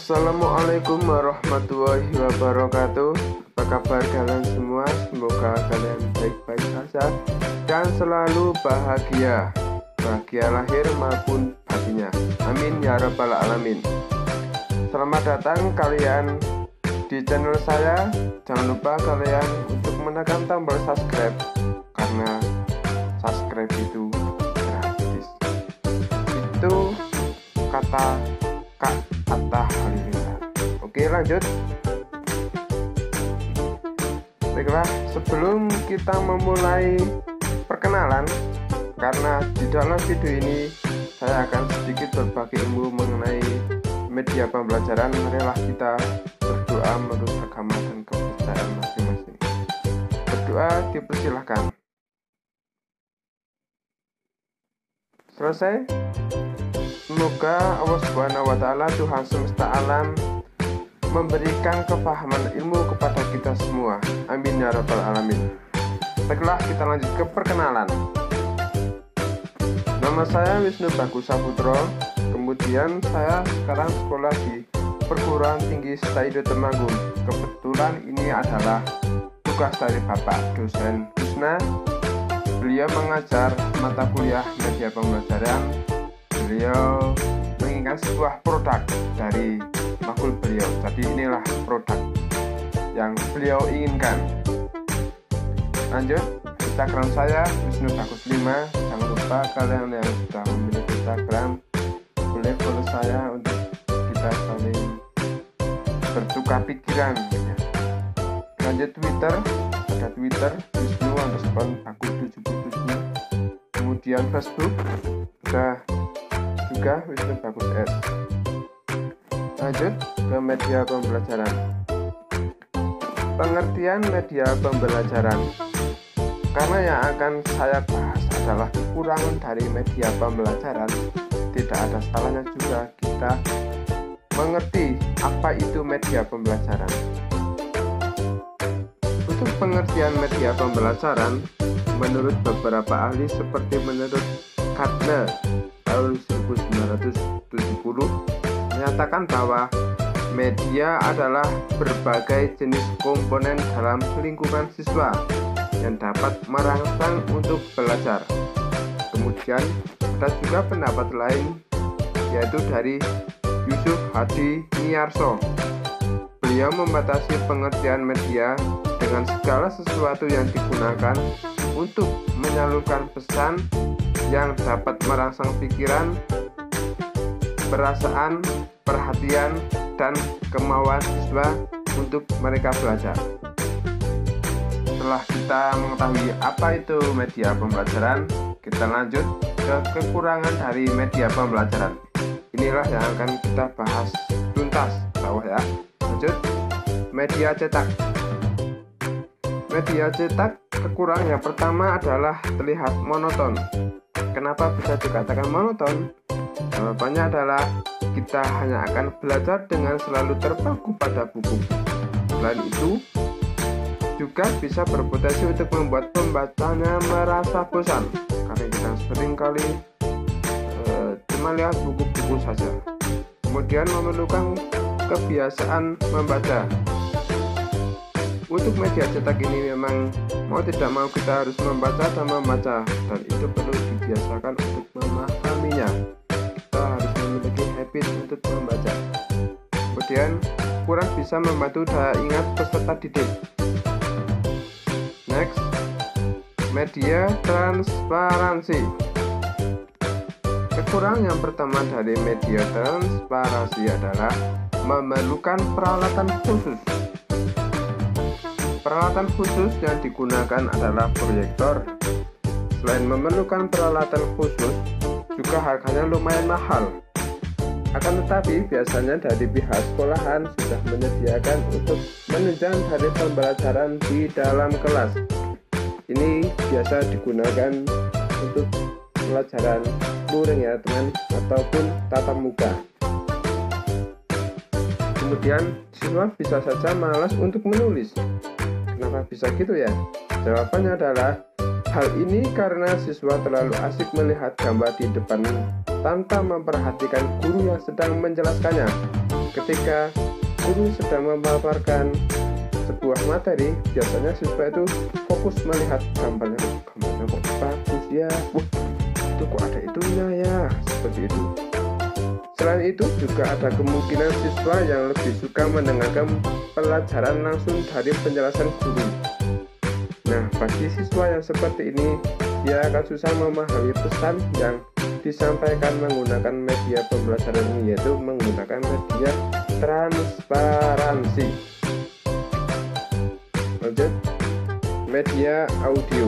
Assalamualaikum warahmatullahi wabarakatuh. Apa kabar kalian semua? Semoga kalian baik-baik saja dan selalu bahagia lahir maupun batinnya. Amin ya rabbal alamin. Selamat datang kalian di channel saya. Jangan lupa kalian untuk menekan tombol subscribe, karena subscribe itu gratis. Itu kata Kak Atta Halilintar. Oke, lanjut. Baiklah, sebelum kita memulai perkenalan, karena di dalam video ini saya akan sedikit berbagi ilmu mengenai media pembelajaran, marilah kita berdoa menurut agama dan kepercayaan masing-masing. Berdoa dipersilahkan. Selesai? Semoga Allah Subhanahu wa Ta'ala, Tuhan semesta alam, memberikan kefahaman ilmu kepada kita semua. Amin ya rabbal alamin. Baiklah, kita lanjut ke perkenalan. Nama saya Wisnu Bagus Saputro. Kemudian saya sekarang sekolah di Perguruan Tinggi Staido Temanggung. Kebetulan ini adalah tugas dari Bapak dosen Husna. Beliau mengajar mata kuliah media pembelajaran. Beliau menginginkan sebuah produk dari makul beliau. Jadi inilah produk yang beliau inginkan. Lanjut, Instagram saya Wisnu Bagus 5. Jangan lupa kalian yang sudah memiliki Instagram boleh follow saya untuk kita saling bertukar pikiran. Lanjut Twitter, ada Twitter Wisnu_Bagus77. Kemudian Facebook ada juga Wisnu Bagus S. Lanjut ke media pembelajaran. Pengertian media pembelajaran. Karena yang akan saya bahas adalah kekurangan dari media pembelajaran, tidak ada salahnya juga kita mengerti apa itu media pembelajaran. Untuk pengertian media pembelajaran, menurut beberapa ahli seperti menurut Gardner tahun 1970 menyatakan bahwa media adalah berbagai jenis komponen dalam lingkungan siswa yang dapat merangsang untuk belajar. Kemudian ada juga pendapat lain, yaitu dari Yusuf Hadi Niarso. Beliau membatasi pengertian media dengan segala sesuatu yang digunakan untuk menyalurkan pesan yang dapat merangsang pikiran, perasaan, perhatian, dan kemauan siswa untuk mereka belajar. Setelah kita mengetahui apa itu media pembelajaran, kita lanjut ke kekurangan dari media pembelajaran. Inilah yang akan kita bahas tuntas bawah ya. Lanjut, media cetak. Media cetak, kekurangan yang pertama adalah terlihat monoton. Kenapa bisa dikatakan monoton? Jawabannya adalah kita hanya akan belajar dengan selalu terpaku pada buku. Selain itu, juga bisa berpotensi untuk membuat pembacanya merasa bosan, karena kita seringkali cuma lihat buku-buku saja. Kemudian memerlukan kebiasaan membaca. Untuk media cetak ini memang mau tidak mau kita harus membaca dan membaca, dan itu perlu dibiasakan untuk memahaminya. Kita harus memiliki habit untuk membaca. Kemudian kurang bisa membantu daya ingat peserta didik. Next, media transparansi. Kekurangan yang pertama dari media transparansi adalah memerlukan peralatan khusus. Peralatan khusus yang digunakan adalah proyektor. Selain memerlukan peralatan khusus, juga harganya lumayan mahal. Akan tetapi biasanya dari pihak sekolahan sudah menyediakan untuk menunjang dari pembelajaran di dalam kelas. Ini biasa digunakan untuk pelajaran luring ya teman, ataupun tatap muka. Kemudian siswa bisa saja malas untuk menulis. Kenapa bisa gitu ya? Jawabannya adalah hal ini karena siswa terlalu asik melihat gambar di depan tanpa memperhatikan guru yang sedang menjelaskannya. Ketika guru sedang memaparkan sebuah materi, biasanya siswa itu fokus melihat gambarnya kok bagus ya, itu kok ada itunya ya, seperti itu. Selain itu juga ada kemungkinan siswa yang lebih suka mendengarkan pelajaran langsung dari penjelasan guru. Nah, bagi siswa yang seperti ini, dia akan susah memahami pesan yang disampaikan menggunakan media pembelajaran ini, yaitu menggunakan media transparansi. Lanjut, media audio.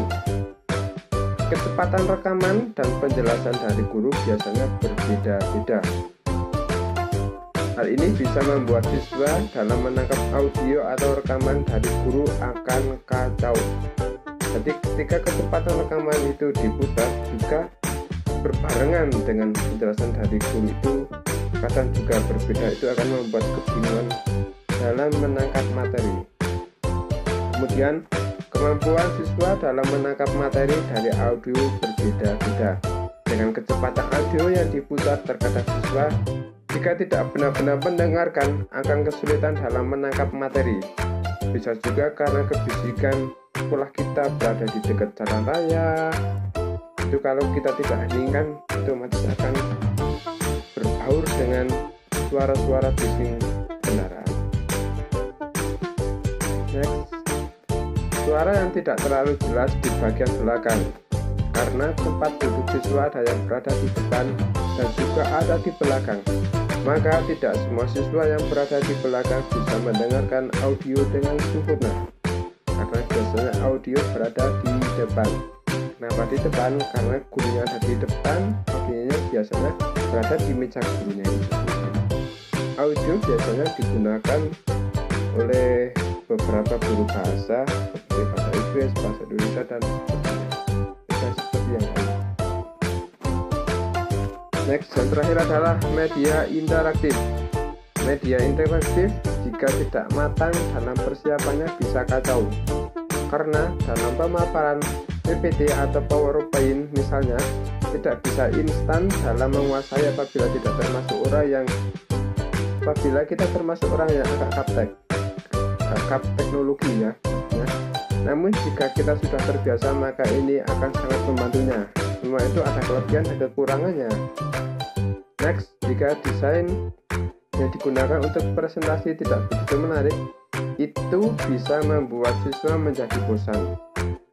Kecepatan rekaman dan penjelasan dari guru biasanya berbeda-beda. Hal ini bisa membuat siswa dalam menangkap audio atau rekaman dari guru akan kacau. Jadi ketika kecepatan rekaman itu diputar juga berbarengan dengan penjelasan dari guru, itu kadang juga berbeda, itu akan membuat kebingungan dalam menangkap materi. Kemudian kemampuan siswa dalam menangkap materi dari audio berbeda-beda. Dengan kecepatan audio yang diputar, terkadang siswa jika tidak benar-benar mendengarkan akan kesulitan dalam menangkap materi. Bisa juga karena kebisikan sekolah kita berada di dekat jalan raya. Itu kalau kita tidak heningkan, otomatis akan berbaur dengan suara-suara bising kendaraan. Next, suara yang tidak terlalu jelas di bagian belakang. Karena tempat duduk siswa ada yang berada di depan dan juga ada di belakang, maka tidak semua siswa yang berada di belakang bisa mendengarkan audio dengan sempurna. Karena biasanya audio berada di depan. Kenapa di depan? Karena gurunya ada di depan, audionya biasanya berada di meja gurunya. Audio biasanya digunakan oleh beberapa guru bahasa seperti bahasa Inggris, bahasa Indonesia, dan seperti yang lain. Next, yang terakhir adalah media interaktif. Media interaktif jika tidak matang dalam persiapannya bisa kacau. Karena dalam pemaparan PPT atau PowerPoint misalnya, tidak bisa instan dalam menguasai apabila kita termasuk orang yang agak gaptek teknologi ya. Namun jika kita sudah terbiasa, maka ini akan sangat membantunya. Semua itu ada kelebihan dan kekurangannya. Next, jika desain yang digunakan untuk presentasi tidak begitu menarik, itu bisa membuat siswa menjadi bosan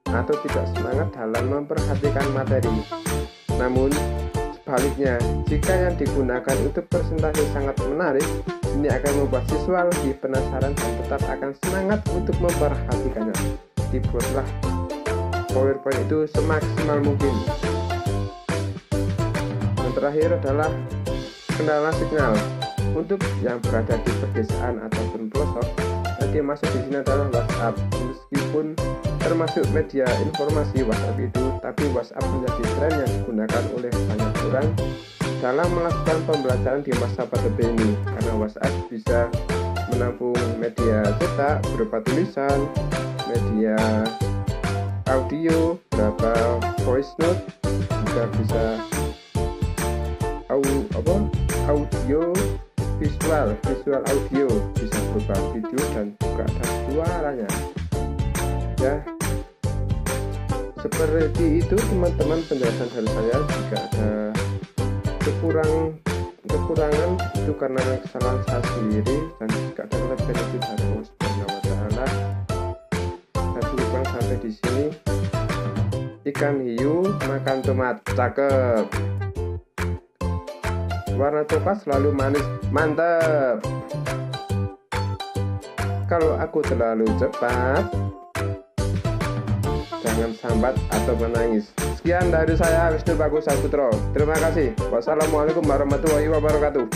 atau tidak semangat dalam memperhatikan materi. Namun sebaliknya, jika yang digunakan untuk presentasi sangat menarik, ini akan membuat siswa lebih penasaran dan tetap akan semangat untuk memperhatikannya. Dibuatlah PowerPoint itu semaksimal mungkin. Yang terakhir adalah kendala signal. Untuk yang berada di pedesaan ataupun pelosok, yang dimaksud di sini adalah WhatsApp. Meskipun termasuk media informasi WhatsApp itu, tapi WhatsApp menjadi tren yang digunakan oleh banyak orang dalam melakukan pembelajaran di masa pandemi ini. Karena WhatsApp bisa menampung media cetak berupa tulisan, media audio, beberapa voice note, juga bisa audio visual audio, bisa berupa video dan juga ada suaranya ya. Seperti itu teman-teman penjelasan dari saya. Jika ada kekurangan itu karena kesalahan saya sendiri, dan jika ada kelebihan itu dari Allah Subhanahu wa Ta'ala. Saya cukupkan sampai di sini. Ikan hiu makan tomat, cakep. Warna coklat selalu manis, mantap. Kalau aku terlalu cepat, jangan sambat atau menangis. Sekian dari saya, Wisnu Bagus Saputro. Terima kasih. Wassalamualaikum warahmatullahi wabarakatuh.